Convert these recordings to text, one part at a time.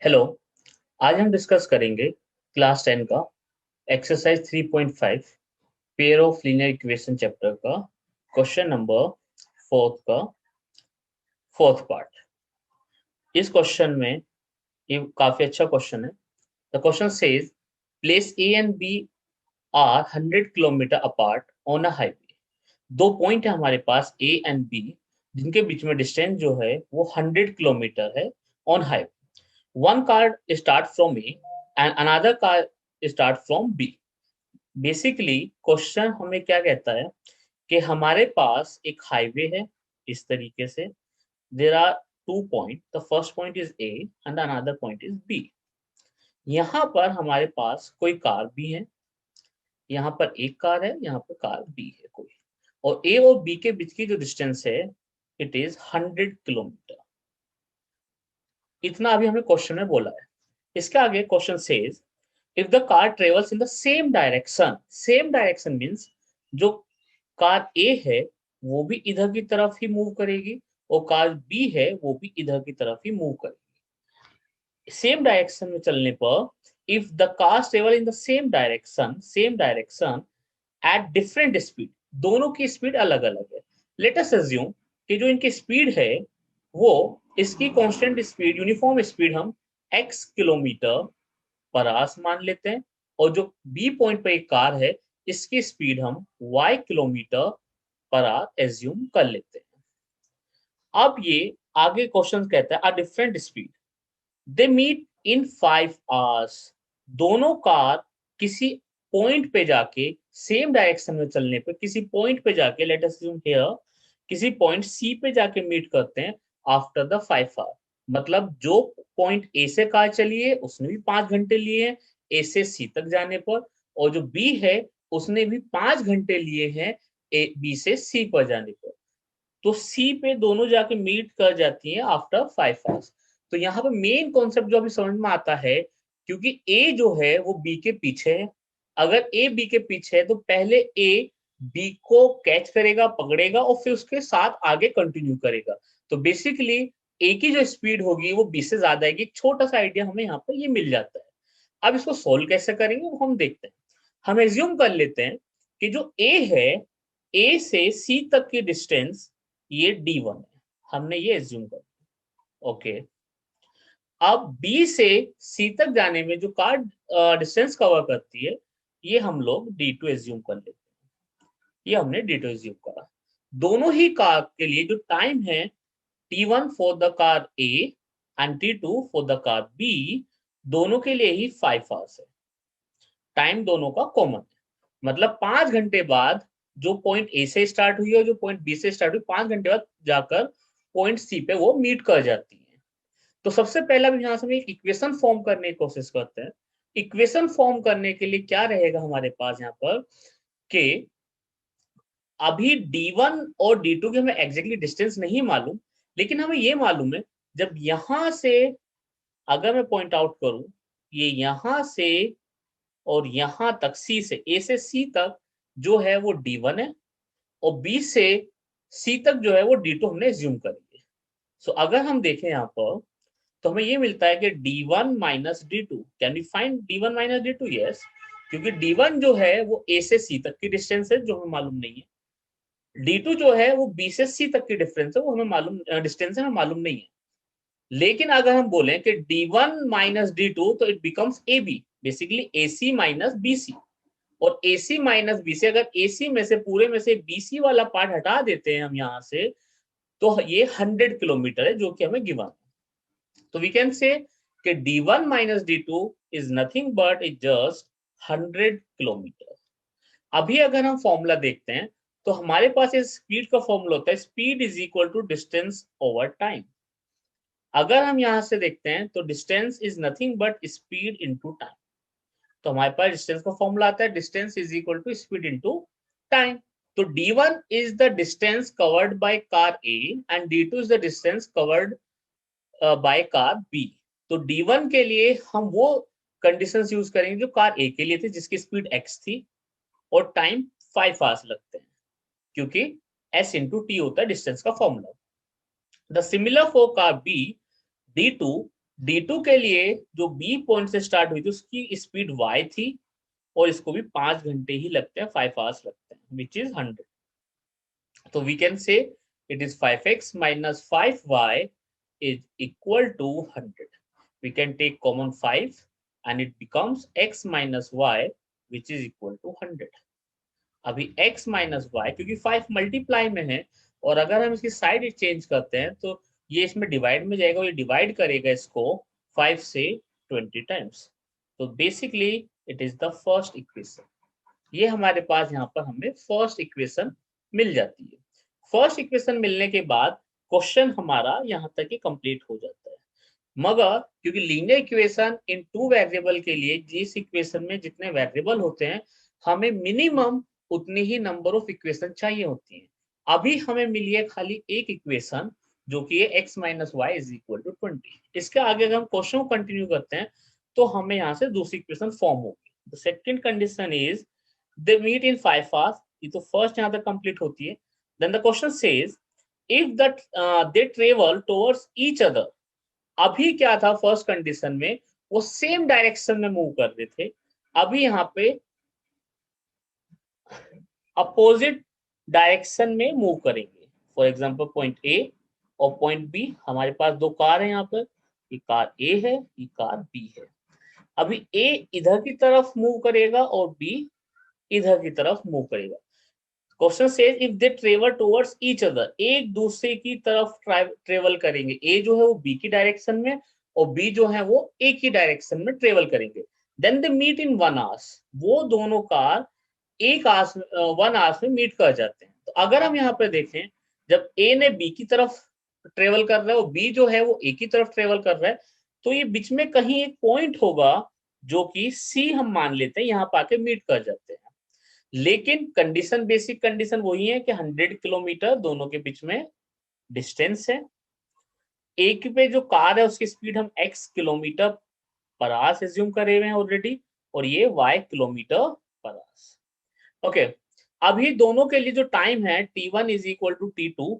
Hello. आज हम discuss करेंगे क्लास 10 का exercise 3.5 pair of linear equation chapter का क्वेश्चन नंबर फोर्थ का फोर्थ पार्ट। इस क्वेश्चन में ये काफी अच्छा क्वेश्चन है। The question says place A and B are 100 kilometre apart on a highway. दो पॉइंट है हमारे पास ए एंड बी, जिनके बीच में डिस्टेंस जो है वो 100 किलोमीटर है on highway. One car start from A and another car start from B. Basically question हमें क्या कहता है कि हमारे पास एक हाईवे है इस तरीके से। There are two point, the first point is A and another point is B. यहाँ पर हमारे पास कोई कार भी है, यहाँ पर एक कार है, यहाँ पर कार बी है कोई, और ए और बी के बीच की जो डिस्टेंस है इट इज 100 किलोमीटर। इतना अभी हमें क्वेश्चन में बोला है। इसके आगे question says if the car travels in the same direction means जो कार A है वो भी इधर की तरफ ही मूव करेगी और कार B है वो भी इधर की तरफ ही मूव करेगी। सेम डायरेक्शन में चलने पर if the cars travel in the same direction at different speed, दोनों की स्पीड अलग अलग है। लेट अस अज्यूम कि जो इनकी स्पीड है वो इसकी कांस्टेंट स्पीड, यूनिफॉर्म स्पीड हम x किलोमीटर पर आवर मान लेते हैं, और जो बी पॉइंट पे एक कार है इसकी स्पीड हम y kilometre per hour assume कर लेते हैं। अब ये आगे क्वेश्चन कहता है a different speed they meet in 5 hours. दोनों कार किसी पॉइंट पे जाके, सेम डायरेक्शन में चलने पे किसी पॉइंट पे जाके, लेट अस अज्यूम हियर किसी पॉइंट सी पे जाके मीट करते हैं आफ्टर द 5 आवर। मतलब जो पॉइंट ए से कार चली है उसने भी 5 घंटे लिए हैं ए से सी तक जाने पर, और जो बी है उसने भी 5 घंटे लिए हैं ए बी से सी पर जाने पर। तो सी पे दोनों जाके मीट कर जाती हैं आफ्टर 5 आवर्स। तो यहाँ पे मेन कॉन्सेप्ट जो अभी समझ में आता है, क्योंकि ए जो है वो बी के पीछे है। अगर ए बी के पीछे है तो पहले ए बी को कैच करेगा, पकड़ेगा और फिर उसके साथ आगे कंटिन्यू करेगा। तो बेसिकली ए की जो स्पीड होगी वो बी से ज्यादा आएगी। एक छोटा सा आइडिया हमें यहाँ पर ये मिल जाता है। अब इसको सोल्व कैसे करेंगे वो हम देखते हैं। हम एज्यूम कर लेते हैं कि जो ए है, ए से सी तक की डिस्टेंस ये D1 है। हमने ये एज्यूम कर लिया। ओके, अब बी से सी तक जाने में जो कार डिस्टेंस कवर करती है ये हम लोग D2 एज्यूम कर लेते हैं। ये हमने D2 एज्यूम करा। दोनों ही कार के लिए जो टाइम है T1 for the car A and T2 for the car B, दोनों के लिए ही 5 आवर्स है। टाइम दोनों का कॉमन है, मतलब 5 घंटे बाद जो पॉइंट ए से स्टार्ट हुई और जो पॉइंट बी से स्टार्ट हुई, 5 घंटे बाद जाकर पॉइंट सी पे वो मीट कर जाती है। तो सबसे पहला भी यहाँ से हम एक इक्वेशन फॉर्म करने की कोशिश करते हैं। इक्वेशन फॉर्म करने के लिए क्या रहेगा हमारे पास यहाँ पर कि अभी D1 और D2 के हमें एग्जैक्टली डिस्टेंस नहीं मालूम, लेकिन हमें ये मालूम है जब यहां से, अगर मैं पॉइंट आउट करूं, ये यहां से और यहां तक सी से, ए से सी तक जो है वो D1 है, और बी से सी तक जो है वो D2 हमने एज्यूम कर लिया। सो अगर हम देखें यहाँ पर तो हमें ये मिलता है कि D1 minus D2, can we find D1 minus D2? Yes, क्योंकि D1 जो है वो ए से सी तक की डिस्टेंस है जो हमें मालूम नहीं है। D2 जो है वो बी से सी तक की डिफरेंस है, वो हमें मालूम डिस्टेंस है, हमें मालूम नहीं है। लेकिन अगर हम बोलें कि D1 माइनस D2 तो it becomes AB, basically AC minus BC। और AC माइनस BC, अगर AC में से पूरे में से BC वाला पार्ट हटा देते हैं हम यहाँ से, तो ये 100 किलोमीटर है जो कि हमें गिवन है। तो वी कैन से कि D1 minus D2 is nothing but is just 100 kilometre. अभी अगर हम फॉर्मूला देखते हैं तो हमारे पास इस स्पीड का फॉर्मूला होता है speed is equal to distance over time. अगर हम यहां से देखते हैं तो distance is nothing but speed into time. तो हमारे पास डिस्टेंस का फॉर्मूला आता है distance is equal to speed into time. तो D1 is the distance covered by car A and D2 is the distance covered by car B। तो D1 के लिए हम वो कंडीशंस यूज करेंगे जो कार A के लिए थी, जिसकी स्पीड x थी और टाइम 5 आवर्स लगते हैं, क्योंकि s इंटू टी होता है डिस्टेंस का formula. The similar for car B, D2 D2 के लिए जो B पॉइंट से स्टार्ट हुई थी उसकी स्पीड y थी और इसको भी 5 घंटे ही लगते हैं, 5 आवर्स लगते हैं, विच इज 100. तो we can say it is 5x minus 5y is equal to 100. We can take common 5 and it becomes x minus y which is equal to 100. अभी x minus y क्योंकि 5 मल्टीप्लाई में है और अगर हम इसकी साइड चेंज करते हैं तो ये इसमें डिवाइड में जाएगा और ये डिवाइड करेगा इसको 5 से 20 टाइम्स. तो basically it is the first equation. ये हमारे पास यहाँ पर हमें फर्स्ट इक्वेशन मिल जाती है. फर्स्ट इक्वेशन मिलने के बाद क्वेश्चन हमारा यहाँ तक ही कंप्लीट हो जाता है. मगर क्योंकि लीनियर इक्वेशन इन 2 वेरिएबल के लिए जिस इक्वेशन में जितने वेरिएबल होते हैं हमें मिनिमम उतनी ही नंबर ऑफ इक्वेशन चाहिए होती है. अभी हमें मिली है खाली एक इक्वेशन जो कि है x minus y is equal to 20. इसके आगे अगर हम क्वेश्चन को कंटिन्यू करते हैं तो हमें यहाँ से दूसरी इक्वेशन फॉर्म होगी. The second condition is they meet in 5 hours. ये तो फर्स्ट यहाँ तक कंप्लीट होती है. Then the question says if that they travel towards each other. अभी क्या था फर्स्ट कंडीशन में वो सेम डायरेक्शन में मूव कर रहे थे. अभी यहाँ पे अपोजिट डायरेक्शन में मूव करेंगे. फॉर एग्जांपल पॉइंट ए और पॉइंट बी. हमारे पास दो कार है यहाँ पर. ये कार ए है, ये कार बी है. अभी ए इधर की तरफ मूव करेगा और बी इधर की तरफ मूव करेगा. Question says if they travel towards each other. एक दूसरे की तरफ ट्रेवल करेंगे. ए जो है वो बी की डायरेक्शन में और बी जो है वो ए की डायरेक्शन में ट्रेवल करेंगे. Then they meet in 1 hours. वो दोनों कार एक आवर्स 1 आवर्स में मीट कर जाते हैं. तो अगर हम यहाँ पे देखें जब ए ने बी की तरफ ट्रेवल कर रहा है और बी जो है वो ए की तरफ ट्रेवल कर रहा है तो ये बीच में कहीं एक पॉइंट होगा जो कि सी हम मान लेते हैं, यहाँ पाके मीट कर जाते हैं. लेकिन कंडीशन बेसिक कंडीशन वही है कि 100 किलोमीटर दोनों के बीच में डिस्टेंस है. एक पे जो कार है उसकी स्पीड हम x kilometre per hour assume करे हुए हैं ऑलरेडी और ये y kilometre per our. Okay. अभी दोनों के लिए जो टाइम है t1 is equal to t2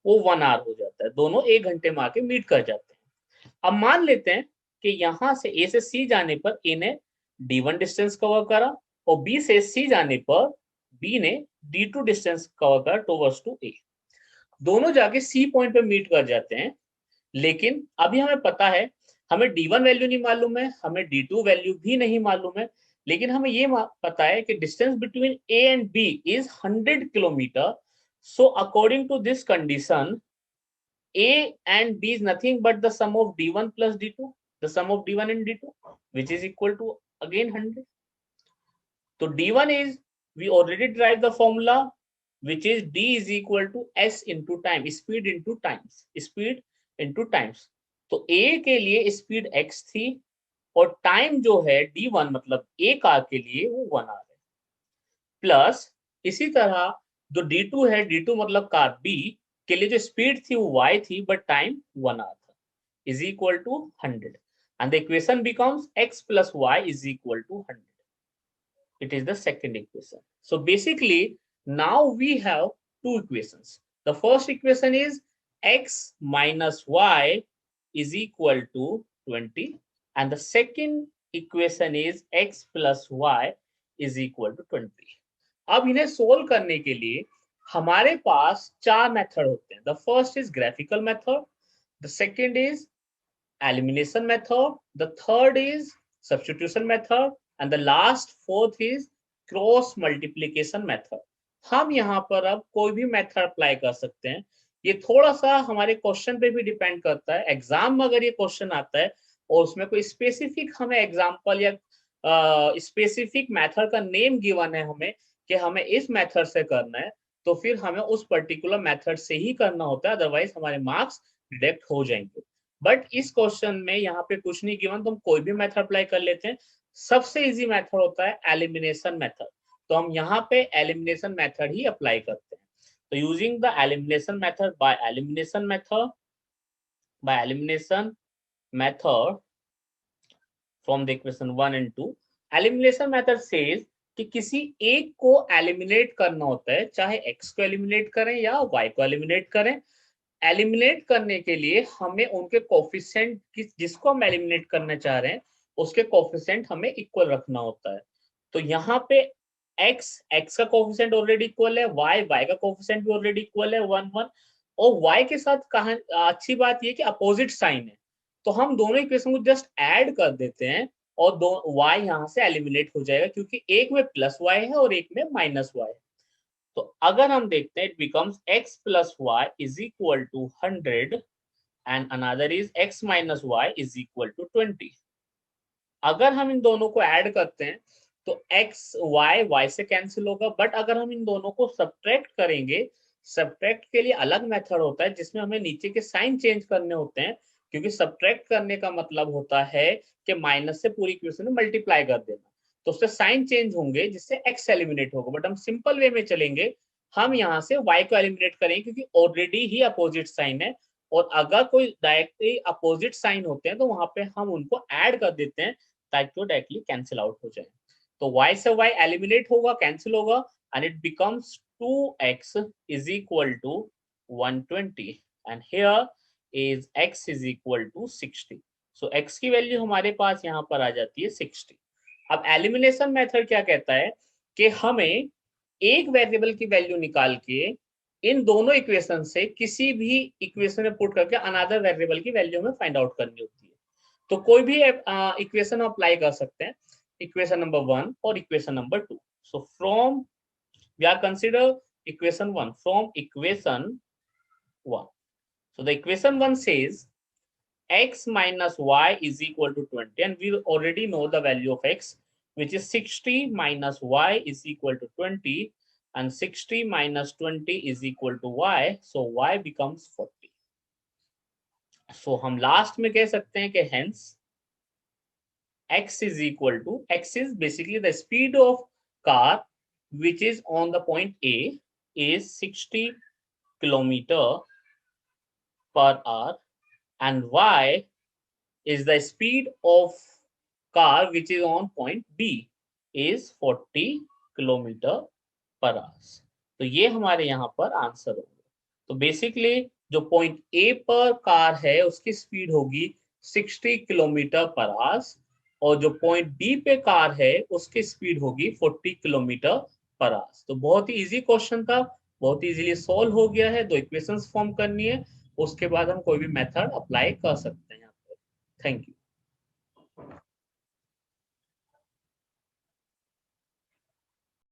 वो 1 आवर हो जाता है. दोनों 1 घंटे में आके मीट कर जाते हैं. अब मान लेते हैं कि यहां से ए से सी जाने पर ए ने d1 डिस्टेंस कवर करा और बी से सी जाने पर बी ने d2 डिस्टेंस कवर करा टुवर्ड्स टू ए. दोनों जाके सी पॉइंट पे मीट कर जाते हैं. लेकिन अभी हमें पता है हमें d1 वैल्यू नहीं मालूम है, हमें d2 वैल्यू भी नहीं मालूम है. लेकिन हमें ये पता है कि distance between A and B is 100 kilometre. So according to this condition a and b is nothing but the sum of d1 plus d2, the sum of d1 and d2 which is equal to again 100. So d1 is we already derived the formula which is d is equal to s into time, speed into times, speed into times. तो a के लिए speed x थी और time जो है d1 मतलब a car के लिए वो 1 आवर है. प्लस इसी तरह जो d2 है, d2 मतलब कार b के लिए जो स्पीड थी वो y थी बट टाइम 1 आवर था, is equal to 100. And the equation becomes x plus y is equal to 100. It is the second equation. So basically now we have two equations. The first equation is x minus y is equal to 20 and the second equation is x plus y is equal to 20. अब इन्हें solve करने के लिए हमारे पास 4 method होते हैं. The first is graphical method, the second is elimination method, the third is substitution method and the last fourth is cross multiplication method. हम यहाँ पर अब कोई भी मेथड अप्लाई कर सकते हैं. ये थोड़ा सा हमारे क्वेश्चन पे भी डिपेंड करता है. एग्जाम में अगर ये क्वेश्चन आता है और उसमें कोई स्पेसिफिक हमें एग्जाम्पल या स्पेसिफिक मेथड का नेम गिवन है हमें कि हमें इस मेथड से करना है तो फिर हमें उस पर्टिकुलर मेथड से ही करना होता है, अदरवाइज हमारे मार्क्स डिडक्ट हो जाएंगे. बट इस क्वेश्चन में यहाँ पे कुछ नहीं गिवन तो हम कोई भी मेथड अप्लाई कर लेते हैं. सबसे इजी मेथड होता है एलिमिनेशन मेथड, तो हम यहाँ पे एलिमिनेशन मेथड ही अप्लाई करते हैं. तो using the elimination method by elimination method from the equation 1 and 2. Elimination method says कि किसी एक को एलिमिनेट करना होता है, चाहे x को एलिमिनेट करें या y को एलिमिनेट करें. एलिमिनेट करने के लिए हमें उनके कोफिशिएंट जिसको हम एलिमिनेट करना चाह रहे हैं उसके कोफिशिएंट हमें इक्वल रखना होता है। तो यहाँ पे x का कोफिशिएंट ऑलरेडी इक्वल है, y का कोफिशिएंट भी ऑलरेडी इक्वल है 1 1, और y के साथ कहा अच्छी बात ये कि अपोजिट साइन है, तो हम दोनों इक्वेशन को जस्ट ऐड कर देते हैं और दो y यहाँ से एलिमिनेट हो जाएगा, क्योंकि एक में प्लस y है और एक में माइनस y है। तो अगर हम देखते हैं, it becomes x plus y is equal to 100 and another is x minus y is equal to 20। अगर हम इन दोनों को ऐड करते हैं तो x y से कैंसिल होगा, बट अगर हम इन दोनों को सब्ट्रैक्ट करेंगे, सब्ट्रैक्ट के लिए अलग मेथड होता है जिसमें हमें नीचे के साइन चेंज करने होते हैं, क्योंकि सब्ट्रैक्ट करने का मतलब होता है कि माइनस से पूरी इक्वेशन में मल्टीप्लाई कर देना, तो उससे साइन चेंज होंगे जिससे x एलिमिनेट होगा। बट हम सिंपल वे में चलेंगे, हम यहाँ से y को एलिमिनेट करेंगे क्योंकि ऑलरेडी ही अपोजिट साइन है, और अगर कोई डायरेक्टली अपोजिट साइन होते हैं तो वहां पे हम उनको ऐड कर देते हैं ताकि वो डायरेक्टली कैंसिल आउट हो जाए। तो y से y एलिमिनेट होगा, कैंसिल होगा, and it becomes 2x is equal to 120 and here is x is equal to 60। So x की वैल्यू हमारे पास यहाँ पर आ जाती है 60। अब एलिमिनेशन मेथड क्या कहता है कि हमें एक वेरिएबल की वैल्यू निकाल के इन दोनों इक्वेशन से किसी भी इक्वेशन में पुट करके अनदर वेरिएबल की वैल्यू हमें फाइंड आउट करनी होती है। तो कोई भी इक्वेशन अप्लाई कर सकते हैं, इक्वेशन नंबर 1 और equation number 2। So from we are consider equation 1, from equation 1, so the equation 1 says x minus y is equal to 20, and we already know the value of x, which is 60 minus y is equal to 20, and 60 minus 20 is equal to y, so y becomes 40. So हम last में कह सकते हैं कि hence x is equal to, x is basically the speed of car which is on the point A is 60 kilometer per hour, and y is the speed of car which is on point B is 40 kilometre per our. तो ये हमारे यहाँ पर answer होगा। तो basically जो point A पर car है उसकी स्पीड होगी 60 किलोमीटर पर आवर, और जो पॉइंट बी पे कार है उसकी स्पीड होगी 40 किलोमीटर पर आवर। तो बहुत ही इजी क्वेश्चन था, बहुत इजीली सॉल्व हो गया है। दो इक्वेशंस फॉर्म करनी है, उसके बाद हम कोई भी मेथड अप्लाई कर सकते हैं यहाँ पर। Thank you.